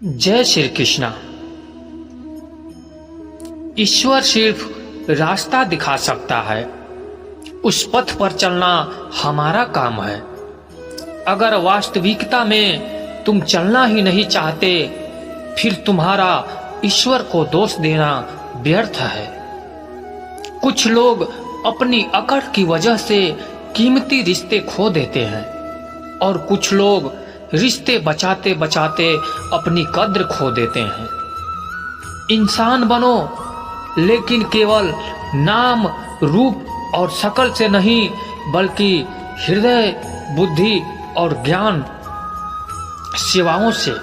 जय श्री कृष्णा। ईश्वर सिर्फ रास्ता दिखा सकता है, उस पथ पर चलना हमारा काम है। अगर वास्तविकता में तुम चलना ही नहीं चाहते, फिर तुम्हारा ईश्वर को दोष देना व्यर्थ है। कुछ लोग अपनी अकड़ की वजह से कीमती रिश्ते खो देते हैं और कुछ लोग रिश्ते बचाते बचाते अपनी कद्र खो देते हैं। इंसान बनो, लेकिन केवल नाम, रूप और शकल से नहीं, बल्कि हृदय, बुद्धि और ज्ञान सेवाओं से।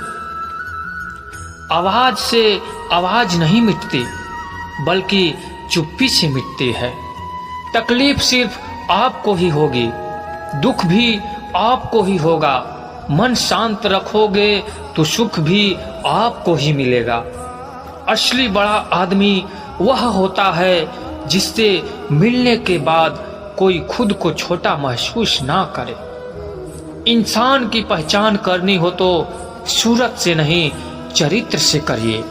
आवाज से आवाज नहीं मिटती, बल्कि चुप्पी से मिटती है। तकलीफ सिर्फ आपको ही होगी, दुख भी आपको ही होगा। मन शांत रखोगे तो सुख भी आपको ही मिलेगा। असली बड़ा आदमी वह होता है जिससे मिलने के बाद कोई खुद को छोटा महसूस ना करे। इंसान की पहचान करनी हो तो सूरत से नहीं, चरित्र से करिए,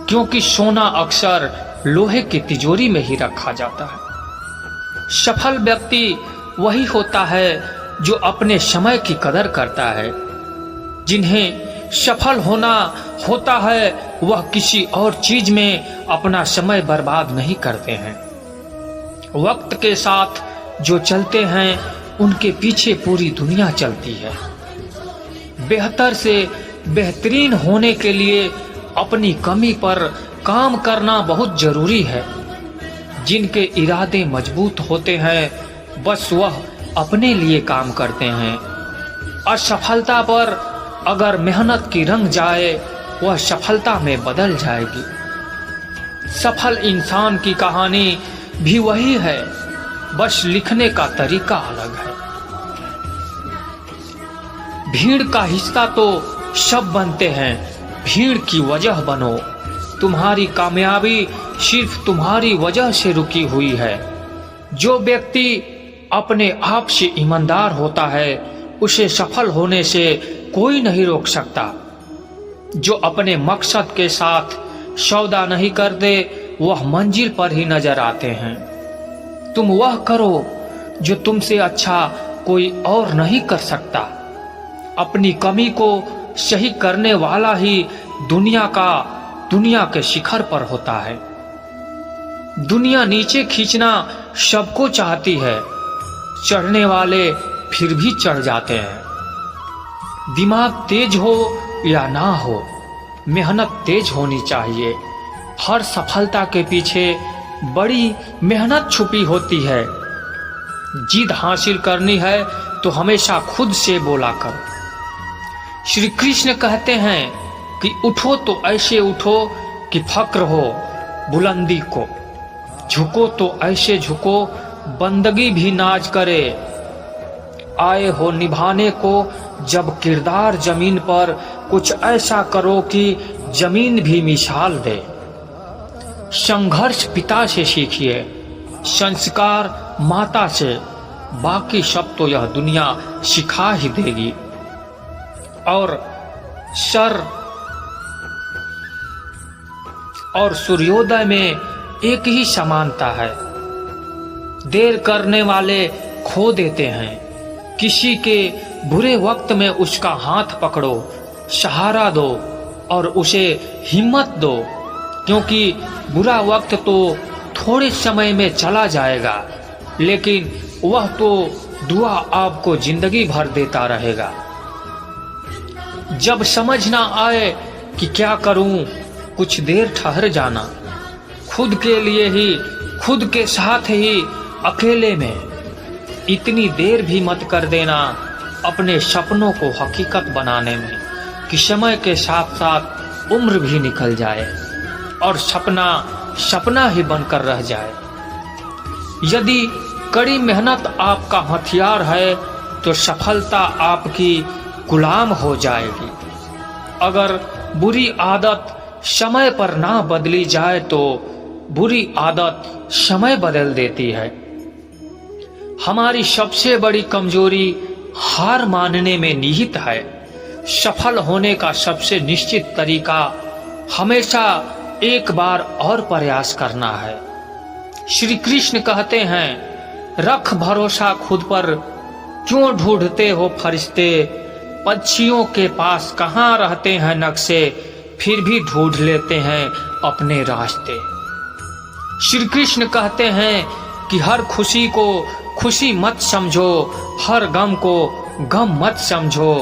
क्योंकि सोना अक्सर लोहे की तिजोरी में ही रखा जाता है। सफल व्यक्ति वही होता है जो अपने समय की कदर करता है। जिन्हें सफल होना होता है, वह किसी और चीज में अपना समय बर्बाद नहीं करते हैं। वक्त के साथ जो चलते हैं, उनके पीछे पूरी दुनिया चलती है। बेहतर से बेहतरीन होने के लिए अपनी कमी पर काम करना बहुत जरूरी है। जिनके इरादे मजबूत होते हैं, बस वह अपने लिए काम करते हैं। असफलता पर अगर मेहनत की रंग जाए, वह सफलता में बदल जाएगी। सफल इंसान की कहानी भी वही है, बस लिखने का तरीका अलग है। भीड़ का हिस्सा तो सब बनते हैं, भीड़ की वजह बनो। तुम्हारी कामयाबी सिर्फ तुम्हारी वजह से रुकी हुई है। जो व्यक्ति अपने आप से ईमानदार होता है, उसे सफल होने से कोई नहीं रोक सकता। जो अपने मकसद के साथ सौदा नहीं करते, वह मंजिल पर ही नजर आते हैं। तुम वह करो जो तुमसे अच्छा कोई और नहीं कर सकता। अपनी कमी को सही करने वाला ही दुनिया के शिखर पर होता है। दुनिया नीचे खींचना सबको चाहती है, चढ़ने वाले फिर भी चढ़ जाते हैं। दिमाग तेज हो या ना हो, मेहनत तेज होनी चाहिए। हर सफलता के पीछे बड़ी मेहनत छुपी होती है। जीत हासिल करनी है तो हमेशा खुद से बोला करो। श्री कृष्ण कहते हैं कि उठो तो ऐसे उठो कि फक्र हो बुलंदी को, झुको तो ऐसे झुको बंदगी भी नाज करे। आए हो निभाने को जब किरदार जमीन पर, कुछ ऐसा करो कि जमीन भी मिसाल दे। संघर्ष पिता से सीखिए, संस्कार माता से, बाकी सब तो यह दुनिया सिखा ही देगी। और सूर्योदय में एक ही समानता है। देर करने वाले खो देते हैं। किसी के बुरे वक्त में उसका हाथ पकड़ो, सहारा दो और उसे हिम्मत दो, क्योंकि बुरा वक्त तो थोड़े समय में चला जाएगा, लेकिन वह तो दुआ आपको जिंदगी भर देता रहेगा। जब समझ ना आए कि क्या करूं, कुछ देर ठहर जाना। खुद के लिए ही, खुद के साथ ही, अकेले में इतनी देर भी मत कर देना अपने सपनों को हकीकत बनाने में कि समय के साथ साथ उम्र भी निकल जाए और सपना सपना ही बनकर रह जाए। यदि कड़ी मेहनत आपका हथियार है, तो सफलता आपकी गुलाम हो जाएगी। अगर बुरी आदत समय पर ना बदली जाए, तो बुरी आदत समय बदल देती है। हमारी सबसे बड़ी कमजोरी हार मानने में निहित है। सफल होने का सबसे निश्चित तरीका हमेशा एक बार और प्रयास करना है। श्री कृष्ण कहते हैं, रख भरोसा खुद पर, क्यों ढूंढते हो फरिश्ते, पक्षियों के पास कहाँ रहते हैं नक्शे, फिर भी ढूंढ लेते हैं अपने रास्ते। श्री कृष्ण कहते हैं कि हर खुशी को खुशी मत समझो, हर गम को गम मत समझो।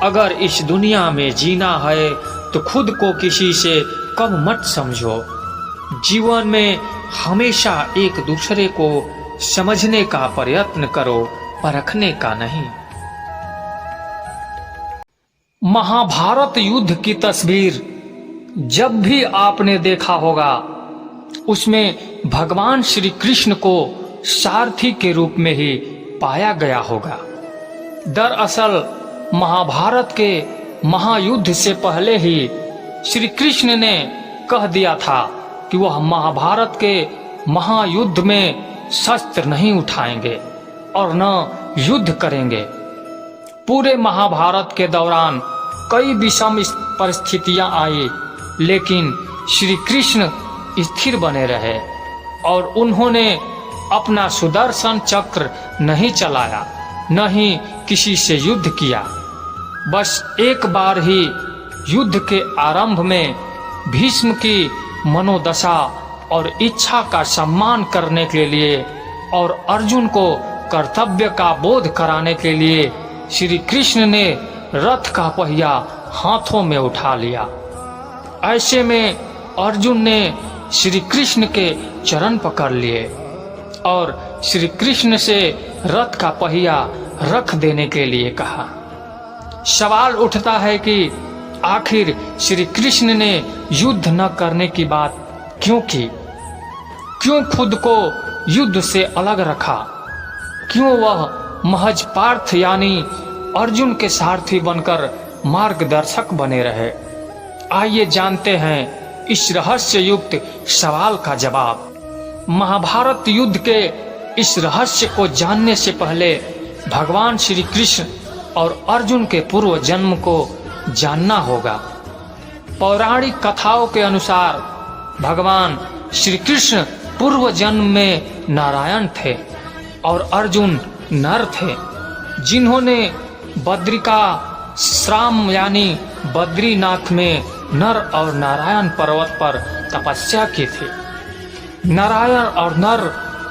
अगर इस दुनिया में जीना है तो खुद को किसी से कम मत समझो। जीवन में हमेशा एक दूसरे को समझने का प्रयत्न करो, परखने का नहीं। महाभारत युद्ध की तस्वीर जब भी आपने देखा होगा, उसमें भगवान श्री कृष्ण को सारथी के रूप में ही पाया गया होगा। दरअसल महाभारत के महायुद्ध से पहले ही श्री कृष्ण ने कह दिया था कि वह महाभारत के महायुद्ध में शस्त्र नहीं उठाएंगे और न युद्ध करेंगे। पूरे महाभारत के दौरान कई विषम परिस्थितियां आई, लेकिन श्री कृष्ण स्थिर बने रहे और उन्होंने अपना सुदर्शन चक्र नहीं चलाया, न ही किसी से युद्ध किया। बस एक बार ही युद्ध के आरंभ में भीष्म की मनोदशा और इच्छा का सम्मान करने के लिए और अर्जुन को कर्तव्य का बोध कराने के लिए श्री कृष्ण ने रथ का पहिया हाथों में उठा लिया। ऐसे में अर्जुन ने श्री कृष्ण के चरण पकड़ लिए और श्री कृष्ण से रथ का पहिया रख देने के लिए कहा। सवाल उठता है कि आखिर श्री कृष्ण ने युद्ध न करने की बात क्यों की? क्यों खुद को युद्ध से अलग रखा? क्यों वह महज पार्थ यानी अर्जुन के सारथी बनकर मार्गदर्शक बने रहे? आइए जानते हैं इस रहस्य युक्त सवाल का जवाब। महाभारत युद्ध के इस रहस्य को जानने से पहले भगवान श्री कृष्ण और अर्जुन के पूर्व जन्म को जानना होगा। पौराणिक कथाओं के अनुसार भगवान श्री कृष्ण पूर्व जन्म में नारायण थे और अर्जुन नर थे, जिन्होंने बद्रिका श्राम यानी बद्रीनाथ में नर और नारायण पर्वत पर तपस्या की थी। नारायण और नर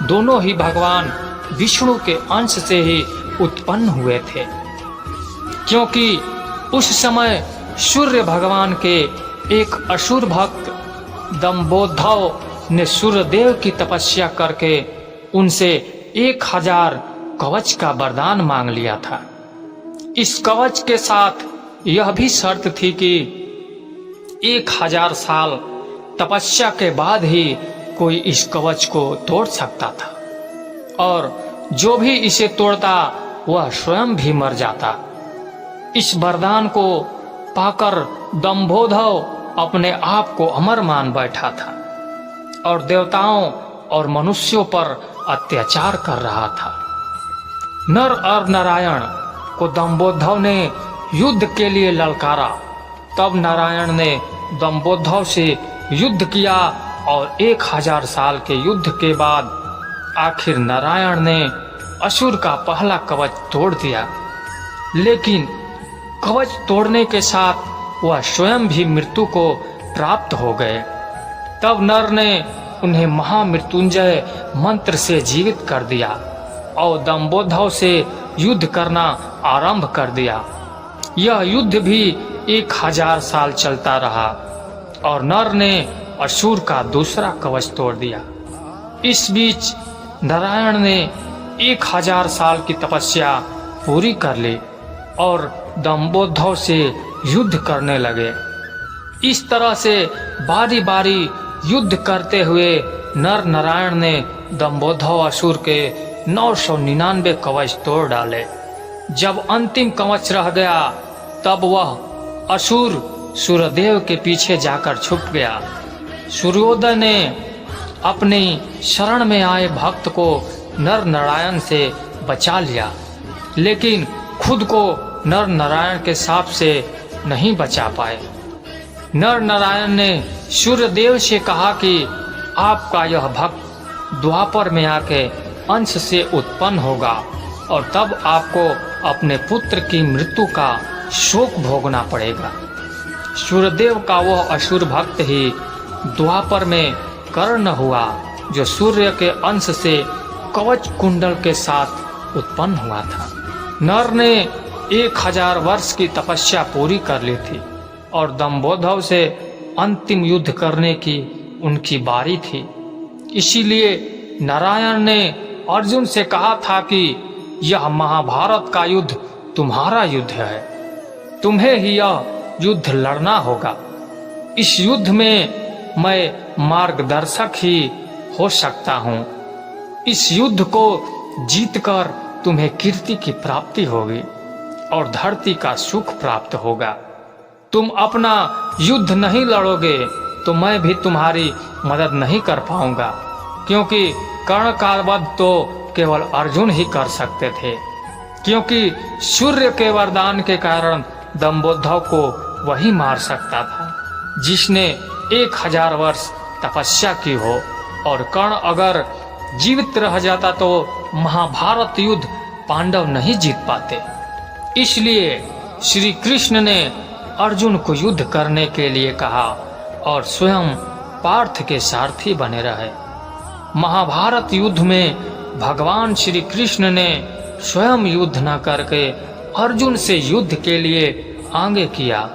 दोनों ही भगवान विष्णु के अंश से ही उत्पन्न हुए थे, क्योंकि उस समय सूर्य भगवान के एक असुर भक्त दंभोधव ने सूर्यदेव की तपस्या करके उनसे 1000 कवच का वरदान मांग लिया था। इस कवच के साथ यह भी शर्त थी कि 1000 साल तपस्या के बाद ही कोई इस कवच को तोड़ सकता था और जो भी इसे तोड़ता वह स्वयं भी मर जाता। इस वरदान को पाकर दंभोधव अपने आप को अमर मान बैठा था और देवताओं और मनुष्यों पर अत्याचार कर रहा था। नर और नारायण को दंभोधव ने युद्ध के लिए ललकारा। तब नारायण ने दंभोधव से युद्ध किया और 1000 साल के युद्ध के बाद आखिर नारायण ने असुर का पहला कवच तोड़ दिया, लेकिन कवच तोड़ने के साथ वह स्वयं भी मृत्यु को प्राप्त हो गए। तब नर ने उन्हें महामृत्युंजय मंत्र से जीवित कर दिया और दंभोधव से युद्ध करना आरंभ कर दिया। यह युद्ध भी 1000 साल चलता रहा और नर ने असुर का दूसरा कवच तोड़ दिया। इस बीच नारायण ने 1000 साल की तपस्या पूरी कर ली और दंभोधव से युद्ध करने लगे। इस तरह से बारी बारी युद्ध करते हुए नर नारायण ने दंभोधव असुर के 999 कवच तोड़ डाले। जब अंतिम कवच रह गया तब वह असुर सूर्यदेव के पीछे जाकर छुप गया। सूर्योदय ने अपनी शरण में आए भक्त को नर नारायण से बचा लिया, लेकिन खुद को नर नारायण के शाप से नहीं बचा पाए। नर नारायण ने सूर्यदेव से कहा कि आपका यह भक्त द्वापर में आके अंश से उत्पन्न होगा और तब आपको अपने पुत्र की मृत्यु का शोक भोगना पड़ेगा। सूर्यदेव का वह असुर भक्त ही द्वापर में कर्ण हुआ, जो सूर्य के अंश से कवच कुंडल के साथ उत्पन्न हुआ था। नर ने 1000 वर्ष की तपस्या पूरी कर ली थी और दंभोदव से अंतिम युद्ध करने की उनकी बारी थी। इसीलिए नारायण ने अर्जुन से कहा था कि यह महाभारत का युद्ध तुम्हारा युद्ध है, तुम्हें ही यह युद्ध लड़ना होगा। इस युद्ध में मैं मार्गदर्शक ही हो सकता हूँ। इस युद्ध को जीतकर तुम्हें कीर्ति की प्राप्ति होगी और धरती का सुख प्राप्त होगा। तुम अपना युद्ध नहीं लड़ोगे तो मैं भी तुम्हारी मदद नहीं कर पाऊंगा, क्योंकि कर्ण का वध तो केवल अर्जुन ही कर सकते थे, क्योंकि सूर्य के वरदान के कारण दंभोदव को वही मार सकता था जिसने 1000 वर्ष तपस्या की हो। और कर्ण अगर जीवित रह जाता तो महाभारत युद्ध पांडव नहीं जीत पाते। इसलिए श्री कृष्ण ने अर्जुन को युद्ध करने के लिए कहा और स्वयं पार्थ के सारथी बने रहे। महाभारत युद्ध में भगवान श्री कृष्ण ने स्वयं युद्ध न करके अर्जुन से युद्ध के लिए आगे किया।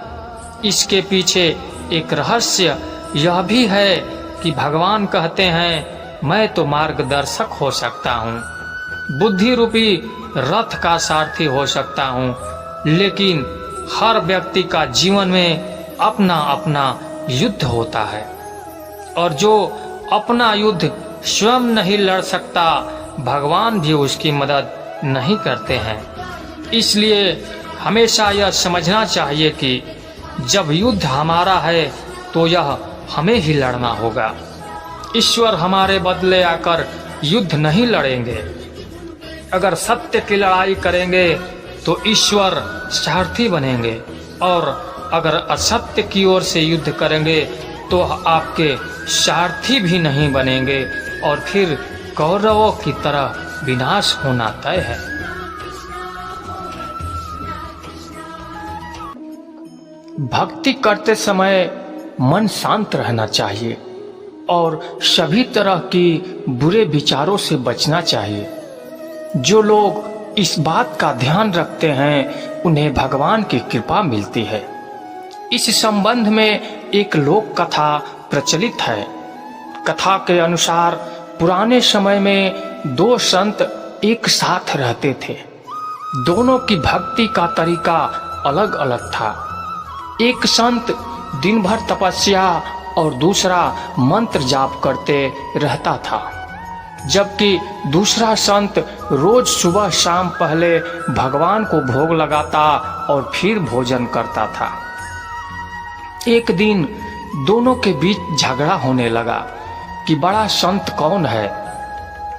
इसके पीछे एक रहस्य यह भी है कि भगवान कहते हैं मैं तो मार्गदर्शक हो सकता हूँ, बुद्धि रूपी रथ का सारथी हो सकता हूँ, लेकिन हर व्यक्ति का जीवन में अपना अपना युद्ध होता है और जो अपना युद्ध स्वयं नहीं लड़ सकता भगवान भी उसकी मदद नहीं करते हैं। इसलिए हमेशा यह समझना चाहिए कि जब युद्ध हमारा है तो यह हमें ही लड़ना होगा। ईश्वर हमारे बदले आकर युद्ध नहीं लड़ेंगे। अगर सत्य की लड़ाई करेंगे तो ईश्वर सारथी बनेंगे और अगर असत्य की ओर से युद्ध करेंगे तो आपके सारथी भी नहीं बनेंगे और फिर कौरवों की तरह विनाश होना तय है। भक्ति करते समय मन शांत रहना चाहिए और सभी तरह की बुरे विचारों से बचना चाहिए। जो लोग इस बात का ध्यान रखते हैं उन्हें भगवान की कृपा मिलती है। इस संबंध में एक लोक कथा प्रचलित है। कथा के अनुसार पुराने समय में 2 संत एक साथ रहते थे। दोनों की भक्ति का तरीका अलग अलग था। एक संत दिन भर तपस्या और दूसरा मंत्र जाप करते रहता था, जबकि दूसरा संत रोज सुबह शाम पहले भगवान को भोग लगाता और फिर भोजन करता था। एक दिन दोनों के बीच झगड़ा होने लगा कि बड़ा संत कौन है।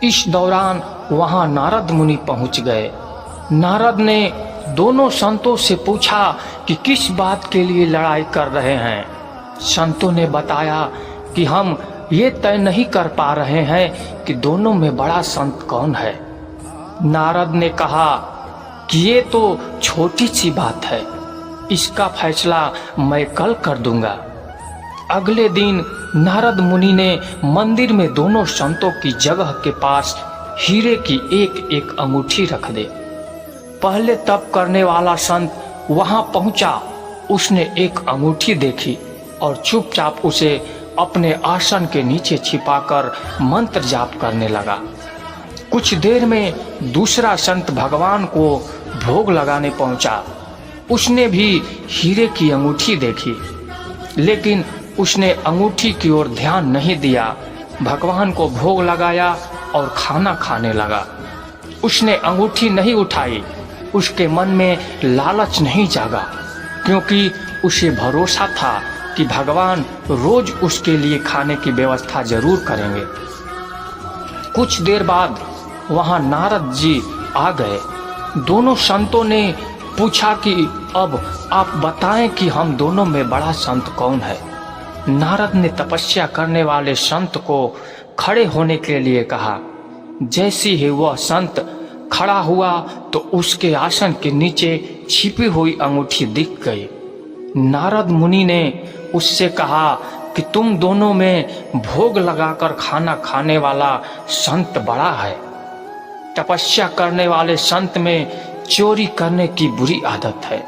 इस दौरान वहां नारद मुनि पहुंच गए। नारद ने दोनों संतों से पूछा कि किस बात के लिए लड़ाई कर रहे हैं। संतों ने बताया कि हम ये तय नहीं कर पा रहे हैं कि दोनों में बड़ा संत कौन है। नारद ने कहा कि ये तो छोटी सी बात है, इसका फैसला मैं कल कर दूंगा। अगले दिन नारद मुनि ने मंदिर में दोनों संतों की जगह के पास हीरे की एक एक अंगूठी रख दे। पहले तप करने वाला संत वहां पहुंचा। उसने एक अंगूठी देखी और चुपचाप उसे अपने आसन के नीचे छिपाकर मंत्र जाप करने लगा। कुछ देर में दूसरा संत भगवान को भोग लगाने पहुंचा। उसने भी हीरे की अंगूठी देखी, लेकिन उसने अंगूठी की ओर ध्यान नहीं दिया। भगवान को भोग लगाया और खाना खाने लगा। उसने अंगूठी नहीं उठाई। उसके मन में लालच नहीं जागा, क्योंकि उसे भरोसा था कि भगवान रोज उसके लिए खाने की व्यवस्था जरूर करेंगे। कुछ देर बाद वहां नारद जी आ गए। दोनों संतों ने पूछा कि अब आप बताएं कि हम दोनों में बड़ा संत कौन है। नारद ने तपस्या करने वाले संत को खड़े होने के लिए कहा। जैसे ही वह संत खड़ा हुआ तो उसके आसन के नीचे छिपी हुई अंगूठी दिख गई। नारद मुनि ने उससे कहा कि तुम दोनों में भोग लगाकर खाना खाने वाला संत बड़ा है। तपस्या करने वाले संत में चोरी करने की बुरी आदत है।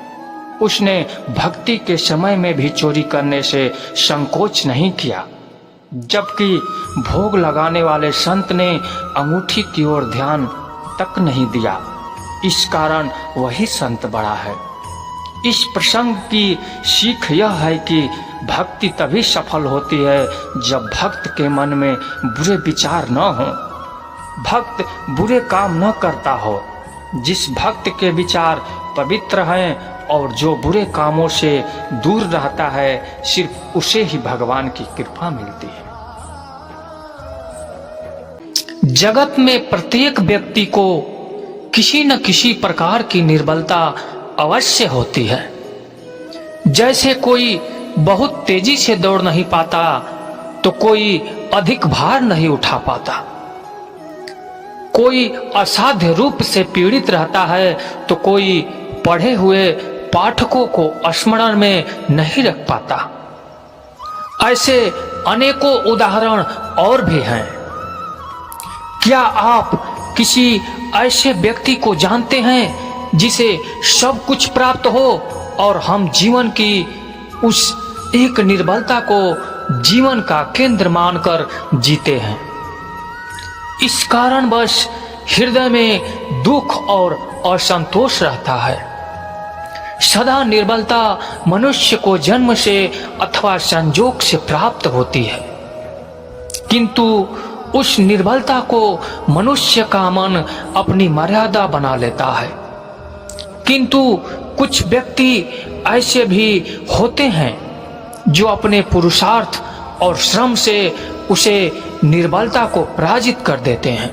उसने भक्ति के समय में भी चोरी करने से संकोच नहीं किया, जबकि भोग लगाने वाले संत ने अंगूठी की ओर ध्यान तक नहीं दिया। इस कारण वही संत बड़ा है। इस प्रसंग की सीख यह है कि भक्ति तभी सफल होती है जब भक्त के मन में बुरे विचार न हो, भक्त बुरे काम न करता हो। जिस भक्त के विचार पवित्र हैं और जो बुरे कामों से दूर रहता है, सिर्फ उसे ही भगवान की कृपा मिलती है। जगत में प्रत्येक व्यक्ति को किसी न किसी प्रकार की निर्बलता अवश्य होती है। जैसे कोई बहुत तेजी से दौड़ नहीं पाता तो कोई अधिक भार नहीं उठा पाता, कोई असाध्य रूप से पीड़ित रहता है तो कोई पढ़े हुए पाठकों को स्मरण में नहीं रख पाता। ऐसे अनेकों उदाहरण और भी हैं। क्या आप किसी ऐसे व्यक्ति को जानते हैं जिसे सब कुछ प्राप्त हो और हम जीवन की उस एक निर्बलता को जीवन का केंद्र मानकर जीते हैं? इस कारणवश हृदय में दुख और असंतोष रहता है। सदा निर्बलता मनुष्य को जन्म से अथवा संजोग से प्राप्त होती है, किंतु उस निर्बलता को मनुष्य का मन अपनी मर्यादा बना लेता है। किंतु कुछ व्यक्ति ऐसे भी होते हैं जो अपने पुरुषार्थ और श्रम से उसे निर्बलता को पराजित कर देते हैं।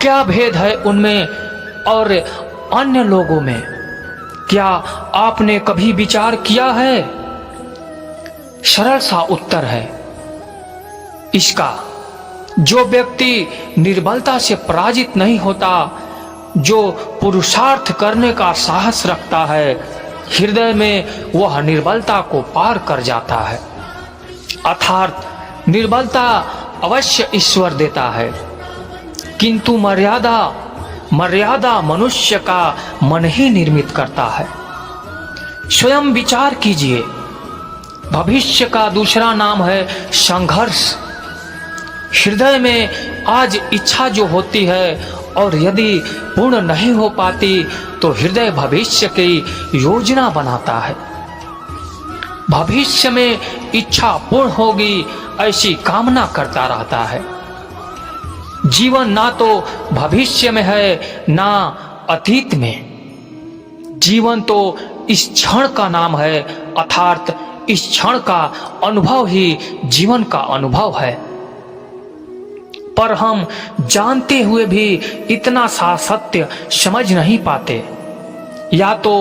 क्या भेद है उनमें और अन्य लोगों में? क्या आपने कभी विचार किया है? सरल सा उत्तर है इसका। जो व्यक्ति निर्बलता से पराजित नहीं होता, जो पुरुषार्थ करने का साहस रखता है, हृदय में वह निर्बलता को पार कर जाता है। अर्थात निर्बलता अवश्य ईश्वर देता है, किंतु मर्यादा मनुष्य का मन ही निर्मित करता है। स्वयं विचार कीजिए, भविष्य का दूसरा नाम है संघर्ष। हृदय में आज इच्छा जो होती है और यदि पूर्ण नहीं हो पाती तो हृदय भविष्य की योजना बनाता है। भविष्य में इच्छा पूर्ण होगी ऐसी कामना करता रहता है। जीवन ना तो भविष्य में है ना अतीत में। जीवन तो इस क्षण का नाम है, अर्थात इस क्षण का अनुभव ही जीवन का अनुभव है। पर हम जानते हुए भी इतना सा सत्य समझ नहीं पाते। या तो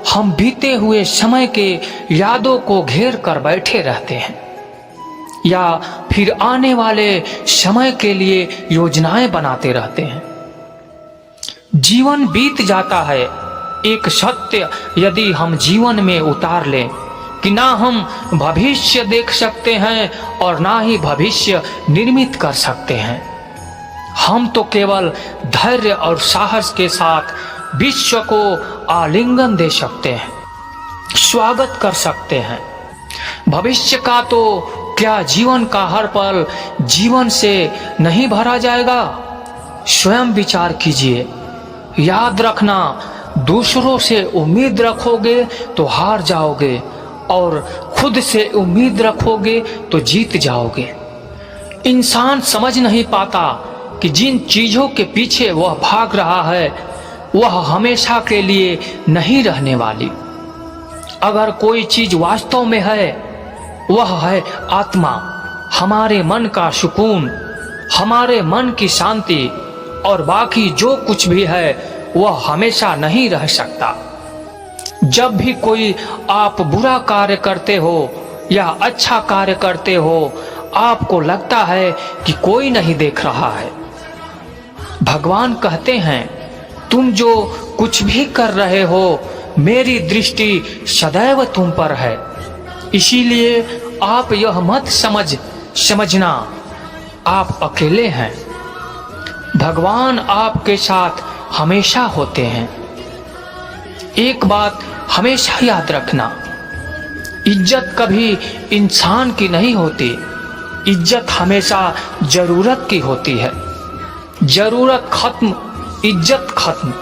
हम बीते हुए समय के यादों को घेर कर बैठे रहते हैं, या फिर आने वाले समय के लिए योजनाएं बनाते रहते हैं। जीवन बीत जाता है। एक सत्य यदि हम जीवन में उतार लें कि ना हम भविष्य देख सकते हैं और ना ही भविष्य निर्मित कर सकते हैं। हम तो केवल धैर्य और साहस के साथ विश्व को आलिंगन दे सकते हैं, स्वागत कर सकते हैं। भविष्य का तो क्या जीवन का हर पल जीवन से नहीं भरा जाएगा? स्वयं विचार कीजिए। याद रखना, दूसरों से उम्मीद रखोगे तो हार जाओगे और खुद से उम्मीद रखोगे तो जीत जाओगे। इंसान समझ नहीं पाता कि जिन चीजों के पीछे वह भाग रहा है वह हमेशा के लिए नहीं रहने वाली। अगर कोई चीज वास्तव में है वह है आत्मा, हमारे मन का सुकून, हमारे मन की शांति, और बाकी जो कुछ भी है वह हमेशा नहीं रह सकता। जब भी कोई आप बुरा कार्य करते हो या अच्छा कार्य करते हो, आपको लगता है कि कोई नहीं देख रहा है। भगवान कहते हैं, तुम जो कुछ भी कर रहे हो, मेरी दृष्टि सदैव तुम पर है। इसीलिए आप यह मत समझना आप अकेले हैं। भगवान आपके साथ हमेशा होते हैं। एक बात हमेशा याद रखना, इज्जत कभी इंसान की नहीं होती, इज्जत हमेशा जरूरत की होती है। जरूरत खत्म, इज्जत खत्म।